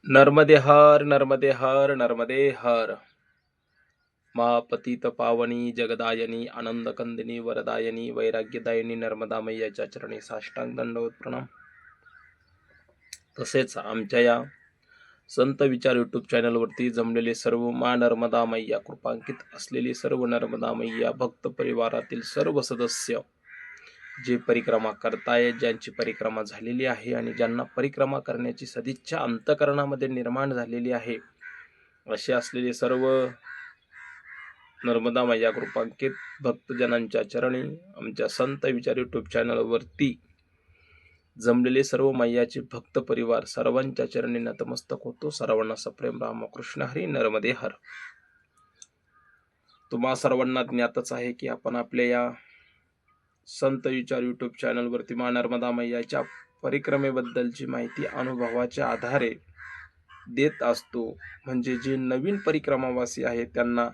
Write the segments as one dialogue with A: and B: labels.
A: नर्मदे हर नर्मदे हर नर्मदे हर। मा पतित पावनी जगदायनी आनंदकंदिनी वरदायनी वैराग्यदायिनी नर्मदा मैयाच्या चरणी साष्टांग दंडवत प्रणाम। तसेच आमच्या या संत विचार यूट्यूब चॅनलवरती जमलेले सर्व मा नर्मदा मैया कृपांकित असलेले सर्व नर्मदा मैया भक्त परिवारातील सर्व सदस्य जे परिक्रमा करतायत, ज्यांची परिक्रमा झालेली आहे आणि ज्यांना परिक्रमा करण्याची सदिच्छा अंतकरणामध्ये निर्माण झालेली आहे, असे असलेले सर्व नर्मदा मैया कृपांकित भक्तजनांच्या चरणी आमच्या संत विचार यूट्यूब चॅनलवरती जमलेले सर्व मैयाचे भक्त परिवार सर्वांच्या चरणी नतमस्तक होतो। सर्वांना सप्रेम रामकृष्ण हरी नर्मदे हर। तुम्हा सर्वांना ज्ञातच आहे की आपण आपल्या या संत विचार यूट्यूब चॅनलवरती मा नर्मदा मैयाच्या परिक्रमेबद्दलची माहिती अनुभवाच्या आधारे देत असतो। म्हणजे जे नवीन परिक्रमावासी आहेत त्यांना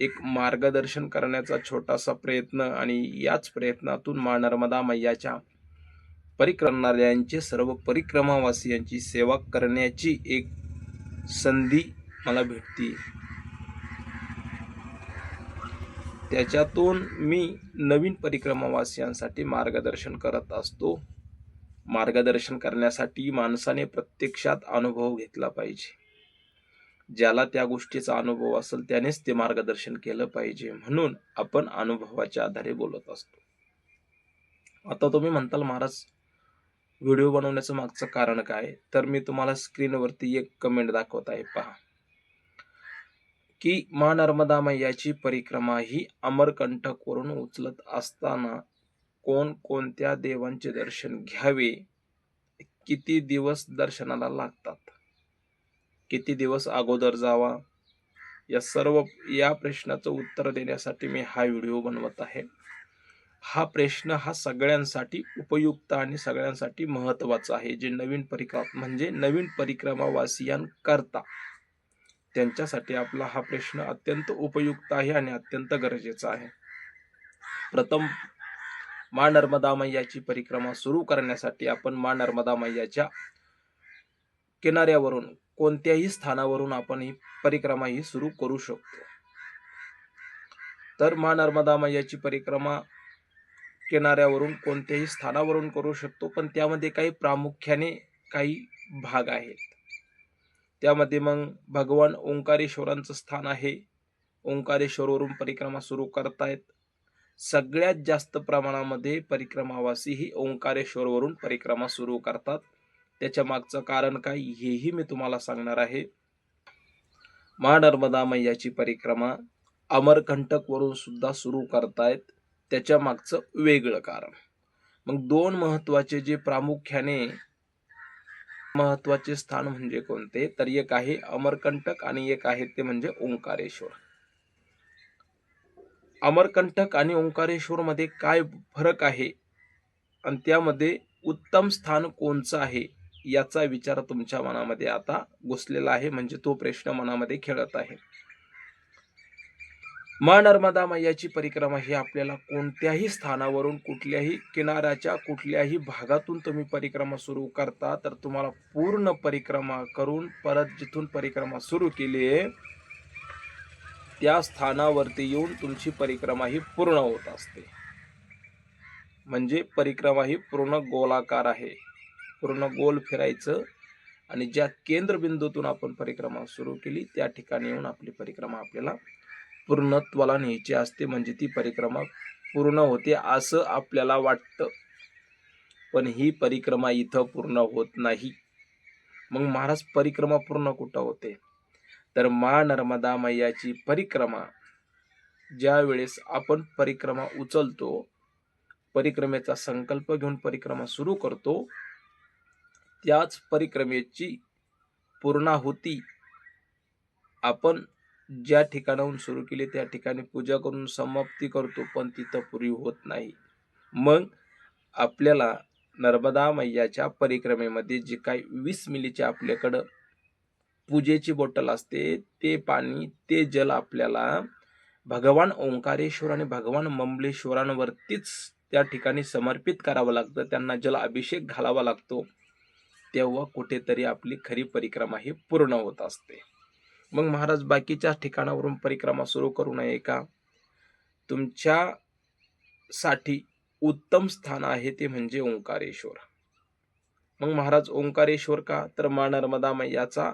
A: एक मार्गदर्शन करण्याचा छोटासा प्रयत्न, आणि याच प्रयत्नातून मा नर्मदा मैयाच्या परिक्रमणाऱ्यांचे सर्व परिक्रमावासियांची सेवा करण्याची एक संधी मला भेटते। त्याच्यातून मी नवीन परिक्रमावासियांसाठी मार्गदर्शन करत असतो। मार्गदर्शन करण्यासाठी माणसाने प्रत्यक्षात अनुभव घेतला पाहिजे। ज्याला त्या गोष्टीचा अनुभव असेल त्यानेच ते मार्गदर्शन केलं पाहिजे, म्हणून आपण अनुभवाच्या आधारे बोलत असतो। आता तुम्ही म्हणताल महाराज व्हिडिओ बनवण्याचं मागचं कारण काय? तर मी तुम्हाला स्क्रीनवरती एक कमेंट दाखवत आहे, पहा की मा नर्मदा मैयाची परिक्रमा ही अमरकंटक वरून उचलत असताना कोणत्या देवांचे दर्शन घ्यावे, किती दिवस दर्शनाला लागतात, किती दिवस अगोदर जावा, या प्रश्नाचं उत्तर देण्यासाठी मी हा व्हिडिओ बनवत आहे। हा प्रश्न हा सगळ्यांसाठी उपयुक्त आणि सगळ्यांसाठी महत्त्वाचा आहे। जे नवीन परिक्रमावासियांकरता त्यांच्यासाठी आपला हा प्रश्न अत्यंत उपयुक्त आहे आणि अत्यंत गरजेचा आहे। प्रथम मा नर्मदा मैयाची परिक्रमा सुरू करण्यासाठी आपण मा नर्मदा मैयाच्या किनाऱ्यावरून कोणत्याही स्थानावरून आपण ही परिक्रमा सुरू करू शकतो। तर मा नर्मदा मैयाची परिक्रमा किनाऱ्यावरून कोणत्याही स्थानावरून करू शकतो, पण त्यामध्ये काही प्रामुख्याने काही भाग आहेत। त्यामध्ये मग भगवान ओंकारेश्वरांचं स्थान आहे। ओंकारेश्वरवरून परिक्रमा सुरू करतायत। सगळ्यात जास्त प्रमाणामध्ये परिक्रमावासी ही ओंकारेश्वरवरून परिक्रमा सुरू करतात। त्याच्या मागचं कारण काय हेही मी तुम्हाला सांगणार आहे। मा नर्मदा मैयाची परिक्रमा अमरकंटक वरून सुद्धा सुरू करतायत, त्याच्या मागचं वेगळं कारण। मग दोन महत्वाचे जे प्रामुख्याने महत्वाचे स्थान म्हणजे कोणते, तर एक आहे अमरकंटक आणि एक आहे ते म्हणजे ओंकारेश्वर। अमरकंटक आणि ओंकारेश्वर मध्ये काय फरक आहे आणि त्यामध्ये उत्तम स्थान कोणचं आहे याचा विचार तुमच्या मनामध्ये आता घुसलेला आहे, म्हणजे तो प्रश्न मनामध्ये खेळत आहे। मा नर्मदा मैयाची परिक्रमा ही आपल्याला कोणत्याही स्थानावरून कुठल्याही किनाऱ्याच्या कुठल्याही भागातून तुम्ही परिक्रमा सुरू करता, तर तुम्हाला पूर्ण परिक्रमा करून परत जिथून परिक्रमा सुरू केली त्या स्थानावरती येऊन तुमची परिक्रमा ही पूर्ण होत असते। म्हणजे परिक्रमा ही पूर्ण गोलाकार आहे, पूर्ण गोल फिरायचं आणि ज्या केंद्रबिंदूतून आपण परिक्रमा सुरू केली त्या ठिकाणी येऊन आपली परिक्रमा आपल्याला पूर्णत्वाला न्यायची असते। म्हणजे ती परिक्रमा पूर्ण होते असं आपल्याला वाटतं, पण ही परिक्रमा इथं पूर्ण होत नाही। मग महाराज परिक्रमा पूर्ण कुठं होते, तर मा नर्मदा मैयाची परिक्रमा ज्या वेळेस आपण परिक्रमा उचलतो, परिक्रमेचा संकल्प घेऊन परिक्रमा सुरू करतो, त्याच परिक्रमेची पूर्णाहुती आपण ज्या ठिकाणाहून सुरू केली त्या ठिकाणी पूजा करून समाप्ती करतो, पण तिथं पुरी होत नाही। मग आपल्याला नर्मदा मैयाच्या परिक्रमेमध्ये जे काही 20 मिलीचे आपल्याकडं पूजेची बॉटल असते, ते पाणी ते जल आपल्याला भगवान ओंकारेश्वर आणि भगवान ममलेश्वरांवरतीच त्या ठिकाणी समर्पित करावं लागतं। त्यांना जल अभिषेक घालावा लागतो। तेव्हा कुठेतरी आपली खरी परिक्रमा ही पूर्ण होत असते. मग महाराज बाकीच्या ठिकाणावरून परिक्रमा सुरू करू नये का? तुमच्यासाठी उत्तम स्थान आहे ते म्हणजे ओंकारेश्वर. मग महाराज ओंकारेश्वर का? तर माँ नर्मदा मैयाचा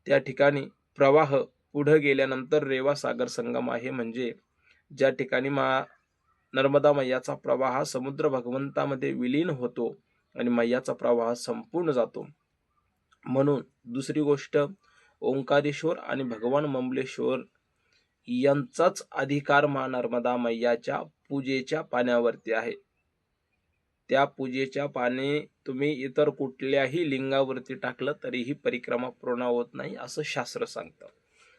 A: त्या ठिकाणी प्रवाह पुढे गेल्यानंतर रेवा सागर संगम आहे. म्हणजे ज्या ठिकाणी नर्मदा मैयाचा प्रवाह समुद्र भगवंतामध्ये विलीन होतो आणि मैयाचा प्रवाह संपूर्ण जातो. म्हणून दुसरी गोष्ट, ओंकारेश्वर आणि भगवान ममलेश्वर यांचाच अधिकार माँ नर्मदा मैयाच्या पूजेच्या पाण्यावरती आहे. त्या पूजेच्या पाणी तुम्ही इतर कुठल्याही लिंगावरती टाकलं तरीही परिक्रमा पूर्ण होत नाही असं शास्त्र सांगतं.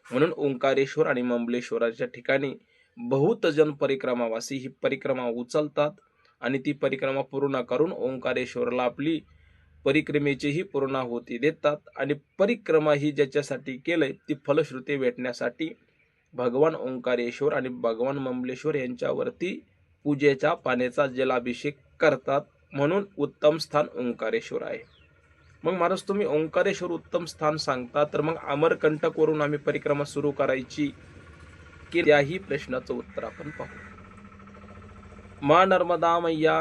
A: म्हणून ओंकारेश्वर आणि ममलेश्वराच्या ठिकाणी बहुत जन परिक्रमावासी ही परिक्रमा उचलतात आणि ती परिक्रमा पूर्ण करून ओंकारेश्वरला आपली परिक्रमेचीही पूर्णाहुती देतात. आणि परिक्रमा ही ज्याच्यासाठी केलंय ती फलश्रुती भेटण्यासाठी भगवान ओंकारेश्वर आणि भगवान ममलेश्वर यांच्यावरती पूजेच्या पाण्याचा जलाभिषेक करतात. म्हणून उत्तम स्थान ओंकारेश्वर आहे. मग महाराज तुम्ही ओंकारेश्वर उत्तम स्थान सांगता, तर मग अमरकंटकवरून आम्ही परिक्रमा सुरू करायची की? त्याही प्रश्नाचं उत्तर आपण पाहू. माँ नर्मदा मैया,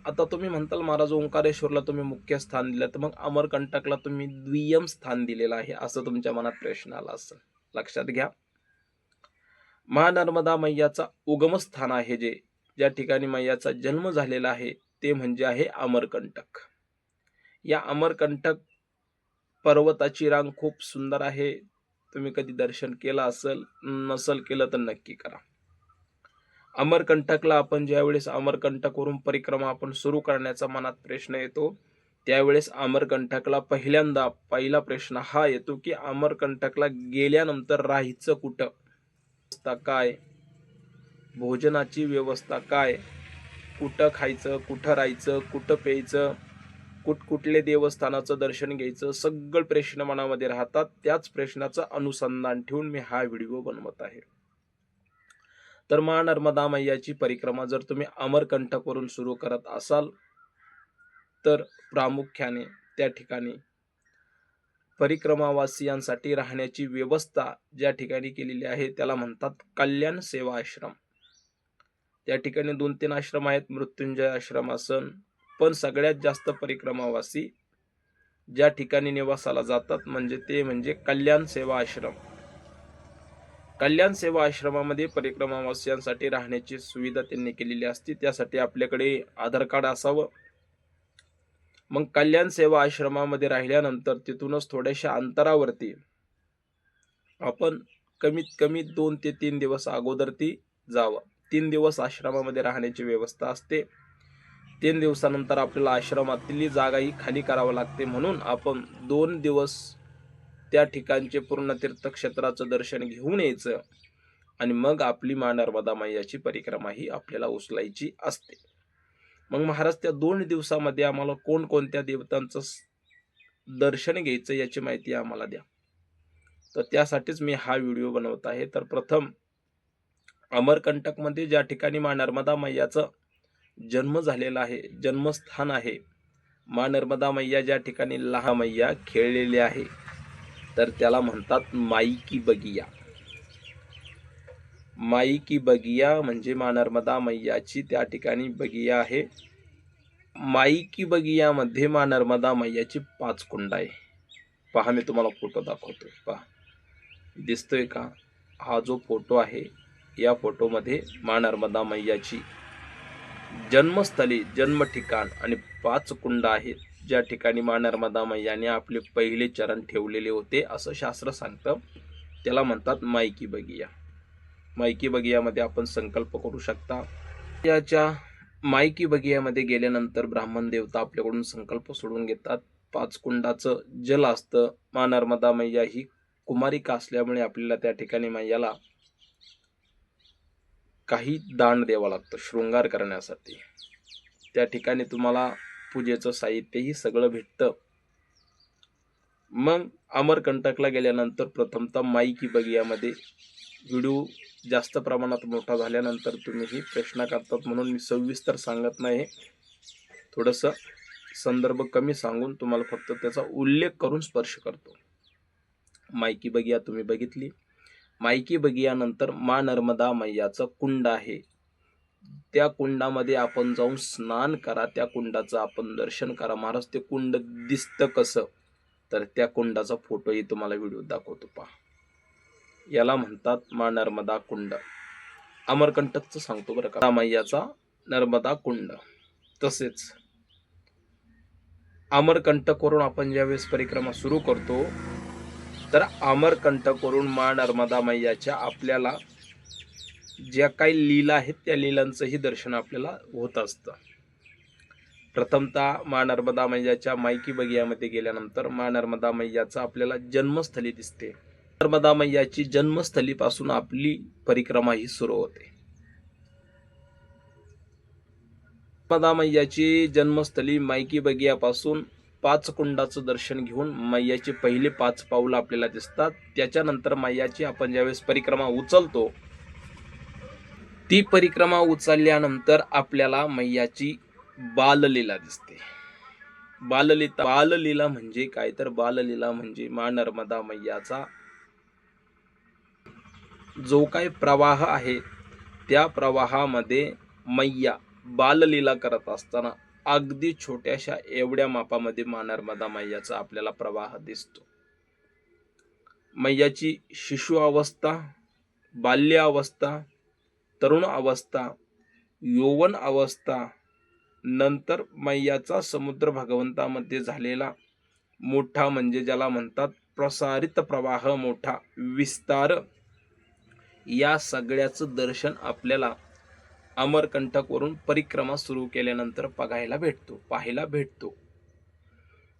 A: आता तुम्ही म्हणताल महाराज ओंकारेश्वरला तुम्ही मुख्य स्थान दिलं, तर मग अमरकंटकला तुम्ही द्वियम स्थान दिलेलं आहे, असं तुमच्या मनात प्रश्न आला असेल. लक्षात घ्या, माँ नर्मदा मैयाचा उगमस्थान आहे, ज्या ठिकाणी मैयाचा जन्म झालेला आहे ते म्हणजे आहे अमरकंटक. या अमरकंटक पर्वताची रांग खूप सुंदर आहे. तुम्ही कधी दर्शन केलं असेल, नसल केलं तर नक्की करा. अमरकंटकला आपण ज्यावेळेस अमरकंटकवरून परिक्रमा आपण सुरू करण्याचा मनात प्रश्न येतो, त्यावेळेस अमरकंटकला पहिला प्रश्न हा येतो की अमरकंटकला गेल्यानंतर राहायचं कुठं, काय भोजनाची व्यवस्था काय, कुठं खायचं, कुठं राहायचं, कुठं प्यायचं, कुठले देवस्थानाचं दर्शन घ्यायचं, सगळे प्रश्न मनामध्ये राहतात. त्याच प्रश्नाचं अनुसंधान ठेवून मी हा व्हिडिओ बनवत आहे. तर माँ नर्मदा मैयाची परिक्रमा जर तुम्ही अमरकंटकवरून सुरू करत असाल तर प्रामुख्याने त्या ठिकाणी परिक्रमावासियांसाठी राहण्याची व्यवस्था ज्या ठिकाणी केलेली आहे त्याला म्हणतात कल्याण सेवा आश्रम. त्या ठिकाणी 2-3 आश्रम आहेत, मृत्युंजय आश्रम असन, पण सगळ्यात जास्त परिक्रमावासी ज्या ठिकाणी निवासाला जातात म्हणजे कल्याण सेवा आश्रम. कल्याण सेवा आश्रमामध्ये परिक्रमावासियांसाठी राहण्याची सुविधा त्यांनी केलेली असते. त्यासाठी आपल्याकडे आधार कार्ड असावं. मग कल्याण सेवा आश्रमामध्ये राहिल्यानंतर तिथूनच थोड्याशा अंतरावरती आपण कमीत कमी 2 ते 3 दिवस अगोदर ती जावं. 3 दिवस आश्रमामध्ये राहण्याची व्यवस्था असते. 3 दिवसानंतर आपल्याला आश्रमातली जागा ही खाली करावी लागते. म्हणून आपण 2 दिवस त्या ठिकाणचे पूर्ण तीर्थक्षेत्राचं दर्शन घेऊन यायचं आणि मग आपली माँ नर्मदा मैयाची परिक्रमा ही आपल्याला उचलायची असते. मग महाराज त्या 2 दिवसामध्ये आम्हाला कोणकोणत्या देवतांचं दर्शन घ्यायचं याची माहिती आम्हाला द्या. तर त्यासाठीच मी हा व्हिडिओ बनवत आहे. तर प्रथम अमरकंटकमध्ये ज्या ठिकाणी माँ नर्मदा मैयाचा जन्म झालेला आहे, जन्मस्थान आहे, माँ नर्मदा मैया ज्या ठिकाणी लहान मैया खेळलेली आहे तर त्याला म्हणतात माई की बगिया. माई की बगिया म्हणजे माँ नर्मदा मैयाची त्या ठिकाणी बगिया आहे. माई की बगियामध्ये माँ नर्मदा मैयाची 5 कुंड आहे. पहा, मी तुम्हाला फोटो दाखवतोय, पहा दिसतोय का? हा जो फोटो आहे या फोटोमध्ये माँ नर्मदा मैयाची जन्मस्थली, जन्म ठिकाण आणि 5 कुंड आहेत, ज्या ठिकाणी माँ नर्मदा मैयाने आपले पहिले चरण ठेवलेले होते असं शास्त्र सांगतं. त्याला म्हणतात माई की बगिया. माई की बगियामध्ये आपण संकल्प करू शकता. याच्या माई की बगियामध्ये गेल्यानंतर ब्राह्मण देवता आपल्याकडून संकल्प सोडून घेतात. 5 कुंडाचं जल असतं. माँ नर्मदा मैया ही कुमारिका असल्यामुळे आपल्याला त्या ठिकाणी मैयाला काही दान द्यावं लागतं शृंगार करण्यासाठी. त्या ठिकाणी तुम्हाला पूजेचं साहित्यही सगळं भेटतं. मग अमरकंटकला गेल्यानंतर प्रथमतः माई की बगियामध्ये व्हिडिओ जास्त प्रमाणात मोठा झाल्यानंतर तुम्ही ही प्रश्न करतात म्हणून मी सविस्तर सांगत नाही, थोडंसं संदर्भ कमी सांगून तुम्हाला फक्त त्याचा उल्लेख करून स्पर्श करतो. मायकी बगिया तुम्ही बघितली. मायकी बगियानंतर मा नर्मदा मैयाचं कुंड आहे. त्या कुंडामध्ये आपण जाऊन स्नान करा, त्या कुंडाचं आपण दर्शन करा. महाराज ते कुंड दिसतं कसं, तर त्या कुंडाचा फोटोही तुम्हाला व्हिडिओ दाखवतो पहा. याला म्हणतात मा नर्मदा कुंड. अमरकंटकचं सांगतो बरं का, मैयाचा नर्मदा कुंड. तसेच अमरकंटकवरून आपण ज्यावेळेस परिक्रमा सुरू करतो, तर अमरकंटकवरून मा नर्मदा मैयाच्या आपल्याला ज्या काही लीला आहेत त्या लीलांचंही दर्शन आपल्याला होत असतं. प्रथमतः मा नर्मदा मैयाच्या मायकी बगियामध्ये गेल्यानंतर मा नर्मदा मैयाचा आपल्याला जन्मस्थली दिसते. नर्मदा मैयाची जन्मस्थलीपासून आपली परिक्रमा ही सुरू होते. नर्मदा मैयाची जन्मस्थली मायकी बगियापासून 5 कुंडाचं दर्शन घेऊन मैयाची पहिली 5 पाऊलं आपल्याला दिसतात. त्याच्यानंतर मैयाची आपण ज्यावेळेस परिक्रमा उचलतो, ती परिक्रमा उचलल्यानंतर आपल्याला मैयाची बाललीला दिसते. बाललीला म्हणजे काय, तर बाललीला म्हणजे मा नर्मदा मैयाचा जो काही प्रवाह आहे त्या प्रवाहामध्ये मैया बाललीला करत असताना अगदी छोट्याशा एवढ्या मापामध्ये मा नर्मदा मैयाचा आपल्याला प्रवाह दिसतो. मैयाची शिशु अवस्था, बाल्य अवस्था, तरुण अवस्था, यौवन अवस्था, नंतर मैयाचा समुद्र भगवंतामध्ये झालेला मोठा म्हणजे ज्याला म्हणतात प्रसारित प्रवाह, मोठा विस्तार, या सगळ्याचं दर्शन आपल्याला अमरकंटकवरून परिक्रमा सुरू केल्यानंतर पाहायला भेटतो.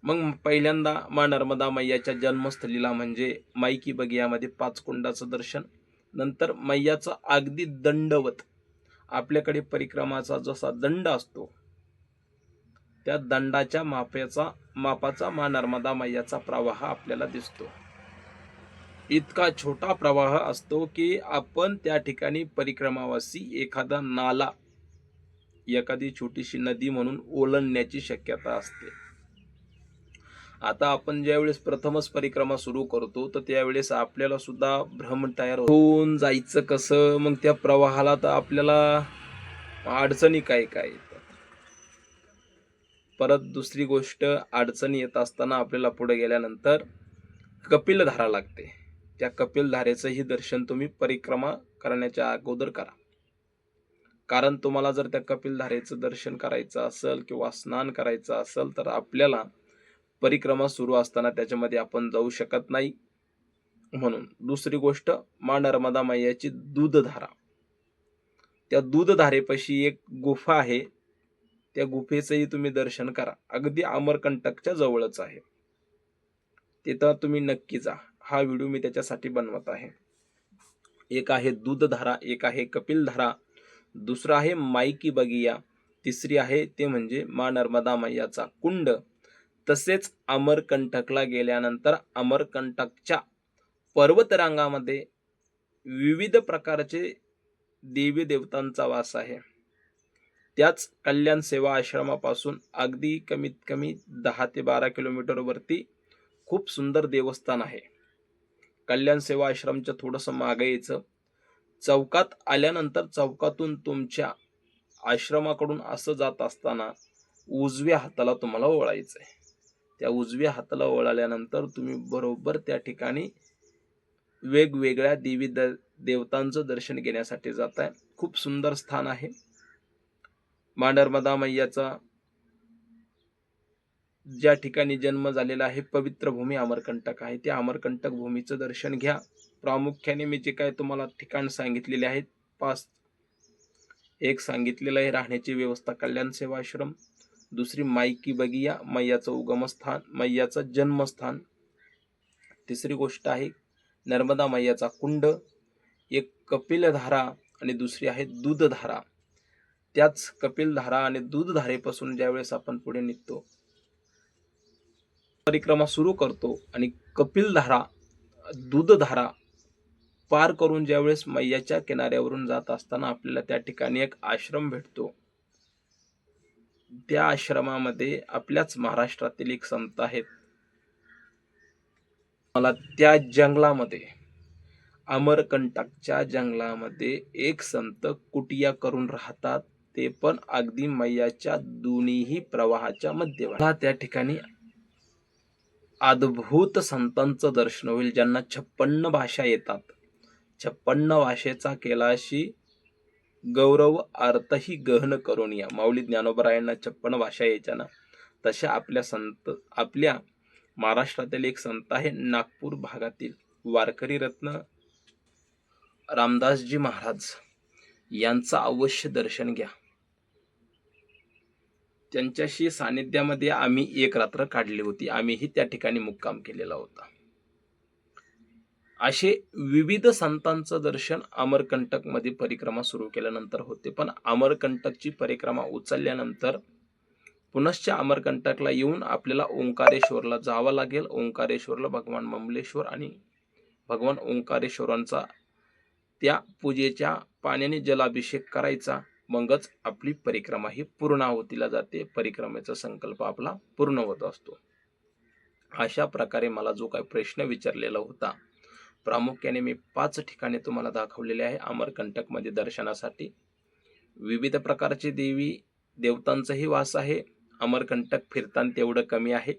A: मग पहिल्यांदा मा नर्मदा मैयाच्या जन्मस्थलीला म्हणजे मायकी बगियामध्ये 5 कुंडाचं दर्शन, नंतर मैयाचा अगदी दंडवत, आपल्याकडे परिक्रमाचा जसा दंड असतो त्या दंडाच्या मापाचा मा नर्मदा मैयाचा प्रवाह आपल्याला दिसतो. इतका छोटा प्रवाह असतो की आपण त्या ठिकाणी परिक्रमावासी एखादा नाला, एखादी छोटीशी नदी म्हणून ओलांडण्याची शक्यता असते. आता आपण ज्यावेळेस प्रथमच परिक्रमा सुरू करतो तर त्यावेळेस आपल्याला सुद्धा भ्रम तयार होऊन जायचं कसं, मग त्या प्रवाहाला तर आपल्याला अडचणी काय येतात. परत दुसरी गोष्ट, अडचणी येत असताना आपल्याला पुढे गेल्यानंतर कपिलधारा लागते. त्या कपिलधारेचंही दर्शन तुम्ही परिक्रमा करण्याच्या अगोदर करा. कारण तुम्हाला जर त्या कपिलधारेचं दर्शन करायचं असेल किंवा स्नान करायचं असेल तर आपल्याला परिक्रमा सुरू असताना त्याच्यामध्ये आपण जाऊ शकत नाही. म्हणून दुसरी गोष्ट, मा नर्मदा मैयाची दूधधारा, त्या दूधधारेपाशी एक गुफा आहे, त्या गुफेचंही तुम्ही दर्शन करा. अगदी अमरकंटकच्या जवळच आहे, तिथं तुम्ही नक्की जा. हा व्हिडिओ मी त्याच्यासाठी बनवत आहे. एक आहे दूधधारा, एक आहे कपिलधारा, दुसरा आहे मायकी बगिया, तिसरी आहे ते म्हणजे मा नर्मदा मैयाचा कुंड. तसेच अमरकंटकला गेल्यानंतर अमरकंटकच्या पर्वतरांगामध्ये विविध प्रकारचे देवी देवतांचा वास आहे. त्याच कल्याण सेवा आश्रमापासून अगदी कमीत कमी 10 ते 12 किलोमीटर वरती खूप सुंदर देवस्थान आहे. कल्याण सेवा आश्रमच्या थोडंसं मागे यायचं, चौकात आल्यानंतर चौकातून तुमच्या आश्रमाकडून असं जात असताना उजव्या हाताला तुम्हाला वळायचंय. त्या उजव्या हाताला वळाल्यानंतर तुम्ही बरोबर त्या ठिकाणी वेगवेगळ्या देवी देवतांचं दर्शन घेण्यासाठी जाताय. खूप सुंदर स्थान आहे. मा नर्मदा मैयाचा ज्या ठिकाणी जन्म झालेला आहे, पवित्र भूमी अमरकंटक आहे. त्या अमरकंटक भूमीचं दर्शन घ्या. प्रामुख्याने मी जे काय तुम्हाला ठिकाण सांगितलेले आहेत 5, एक सांगितलेलं आहे राहण्याची व्यवस्था कल्याण सेवा आश्रम, दुसरी मायकी बगिया मैयाचं उगमस्थान, मैयाचं जन्मस्थान, तिसरी गोष्ट आहे नर्मदा मैयाचा कुंड, एक कपिलधारा आणि दुसरी आहे दूधधारा. त्याच कपिलधारा आणि दूधधारेपासून ज्यावेळेस आपण पुढे निघतो, परिक्रमा सुरू करतो आणि कपिलधारा, दूधधारा पार करून ज्यावेळेस मैयाच्या किनाऱ्यावरून जात असताना आपल्याला त्या ठिकाणी एक आश्रम भेटतो. त्या आश्रमामध्ये आपल्याच महाराष्ट्रातील एक संत आहेत. मला त्या जंगलामध्ये, अमरकंटकच्या जंगलामध्ये एक संत कुटिया करून राहतात, ते पण अगदी मैयाच्या दोन्हीही प्रवाहाच्या मध्यभागी. मला त्या ठिकाणी अद्भुत संतांचं दर्शन होईल, ज्यांना 56 भाषा येतात. 56 भाषेचा कैलाशी गौरव अर्थही गहन करून या. माऊली ज्ञानोबरायांना 56 भाषा यायच्या ना, तशा आपल्या महाराष्ट्रातील एक संत आहे, नागपूर भागातील वारकरी रत्न रामदासजी महाराज यांचं अवश्य दर्शन घ्या. त्यांच्याशी सानिध्यामध्ये आम्ही एक रात्र काढली होती. आम्हीही त्या ठिकाणी मुक्काम केलेला होता. असे विविध संतांचं दर्शन अमरकंटकमध्ये परिक्रमा सुरू केल्यानंतर होते. पण अमरकंटकची परिक्रमा उचलल्यानंतर पुनश्च अमरकंटकला येऊन आपल्याला ओंकारेश्वरला जावं लागेल. ओंकारेश्वरला भगवान ममलेश्वर आणि भगवान ओंकारेश्वरांचा त्या पूजेच्या पाण्याने जलाभिषेक करायचा. मगच आपली परिक्रमा ही पूर्णाहुतीला जाते. परिक्रमेचा संकल्प आपला पूर्ण होत असतो. अशा प्रकारे मला जो काही प्रश्न विचारलेला होता, प्रामुख्याने मी 5 ठिकाणे तुम्हाला दाखवलेले आहे अमरकंटकमध्ये दर्शनासाठी. विविध प्रकारचे देवी देवतांचाही वास आहे. अमरकंटक फिरताना तेवढं कमी आहे.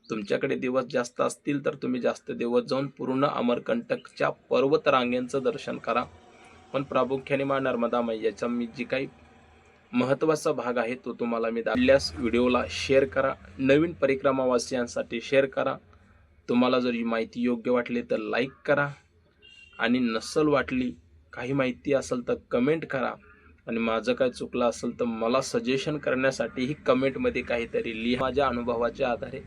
A: तुमच्याकडे दिवस जास्त असतील तर तुम्ही जास्त दिवस जाऊन पूर्ण अमरकंटकच्या पर्वत रांगेंचं दर्शन करा. पण प्रामुख्याने मा नर्मदा मैयाचा मी जी काही महत्त्वाचा भाग आहे तो तुम्हाला मी दाखवल्यास व्हिडिओला शेअर करा. नवीन परिक्रमावासियांसाठी शेअर करा. तुम्हाला जर ही माहिती योग्य वाटली तर लाईक करा, आणि नसल वाटली काही माहिती असेल तर कमेंट करा, आणि माझं काय चुकलं असेल तर मला सजेशन करण्यासाठीही कमेंटमध्ये काहीतरी लिहा. माझ्या अनुभवाच्या आधारे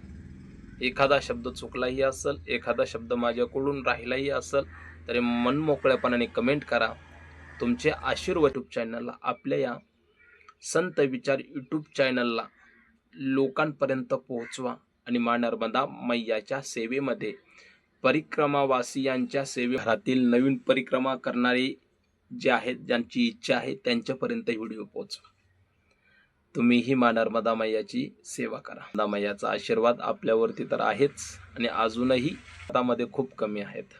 A: एखादा शब्द चुकलाही असेल, एखादा शब्द माझ्याकडून राहिलाही असेल तरी मन मोकळेपणाने कमेंट करा. तुमचे आशीर्वाद यूट्यूब चॅनलला, आपल्या या संत विचार यूट्यूब चॅनलला लोकांपर्यंत पोहोचवा, आणि मा नर्मदा मैयाच्या सेवेमध्ये परिक्रमावासियांच्या घरातील नवीन परिक्रमा करणारे जे आहेत, ज्यांची इच्छा आहे त्यांच्यापर्यंत व्हिडिओ पोहोचवा. तुम्हीही मा नर्मदा मैयाची सेवा करा. नर्मदा मैयाचा आशीर्वाद आपल्यावरती तर आहेच, आणि अजूनही हातामध्ये खूप कमी आहेत.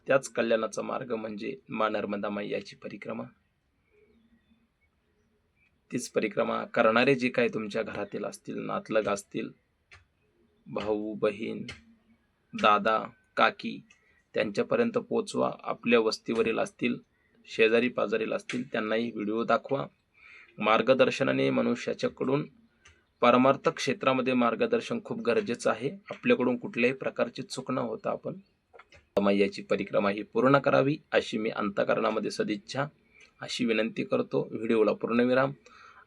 A: त्याच कल्याणाचा मार्ग म्हणजे मा नर्मदा मैयाची परिक्रमा. तीच परिक्रमा करणारे जे काही तुमच्या घरातील असतील, नातलग असतील, भाऊ बहीण, दादा काकी, त्यांच्यापर्यंत पोचवा. आपल्या वस्तीवरील असतील, शेजारी पाजारील असतील, त्यांनाही व्हिडिओ दाखवा. मार्गदर्शनाने मनुष्याच्याकडून परमार्थ क्षेत्रामध्ये मार्गदर्शन खूप गरजेचं आहे. आपल्याकडून कुठल्याही प्रकारची चूक न होता आपण मैयाची परिक्रमा ही पूर्ण करावी अशी मी अंतःकरणामध्ये सदिच्छा अशी विनंती करतो. व्हिडिओला पूर्णविराम.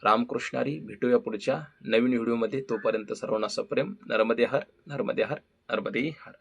A: रामकृष्णारी. भेटूया पुढच्या नवीन व्हिडिओमध्ये. तोपर्यंत सर्वांना सप्रेम. नर्मदे हर, नर्मदे हर, नर्मदे हर.